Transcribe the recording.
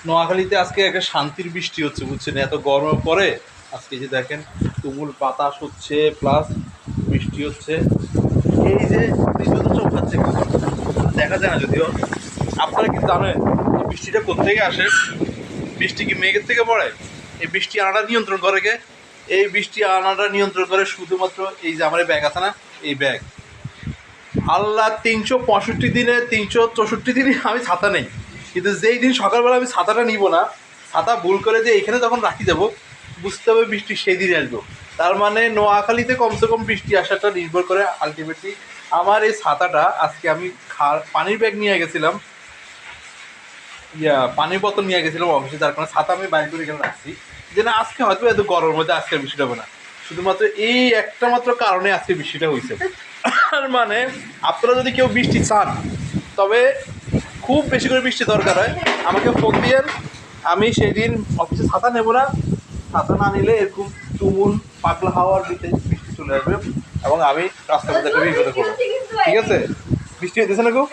নোয়াখালীতে আজকে একটা শান্তির বৃষ্টি হচ্ছে, বুঝছেন? এত গরমের পরে আজকে যে দেখেন তুমুল বাতাস হচ্ছে, প্লাস বৃষ্টি হচ্ছে। এই যে নিজেও তো চোখ খাচ্ছে, দেখা যায় না যদিও। আপনারা কি জানেন এই বৃষ্টিটা কোথেকে আসে? বৃষ্টি কি মেঘের থেকে পড়ে? এই বৃষ্টি আনাটা নিয়ন্ত্রণ করে কে? এই বৃষ্টি আনাটা নিয়ন্ত্রণ করে শুধুমাত্র এই যে আমার ব্যাগ আছে না, এই ব্যাগ। আল্লাহ 365 দিনে 364 দিনই আমি ছাতা নেই, কিন্তু যেই দিন সকালবেলা আমি ছাতাটা নিব না, ছাতা ভুল করে যে এখানে যখন রাখি দেবো, বুঝতে হবে বৃষ্টি সেই দিন আসবো। তার মানে নোয়াখালীতে কমসে কম বৃষ্টি আসাটা নির্ভর করে আলটিমেটলি আমার এই ছাতাটা। আজকে আমি পানির ব্যাগ নিয়ে গেছিলাম, পানির বোতল নিয়ে গেছিলাম অফিসে, যার কারণে ছাতা আমি বাইরে করে এখানে রাখছি যে না আজকে হয়তো এত গরমের মধ্যে আজকে বৃষ্টিটা হবে না। শুধুমাত্র এই একটা মাত্র কারণে আজকে বৃষ্টিটা হয়েছে। আর মানে আপনারা যদি কেউ বৃষ্টি চান, তবে খুব বেশি করে বৃষ্টি দরকার হয়, আমাকে ফোন দিয়েন। আমি সেই দিন অফিসে ছাতা নেবো না, ছাতা না নিলে এরকম তুমুল পাগলা হাওয়ার দিতে বৃষ্টি চলে আসবে এবং আমি রাস্তার মধ্যে একটা বিপদে পড়বো। ঠিক আছে? বৃষ্টি হইতেছে না গো?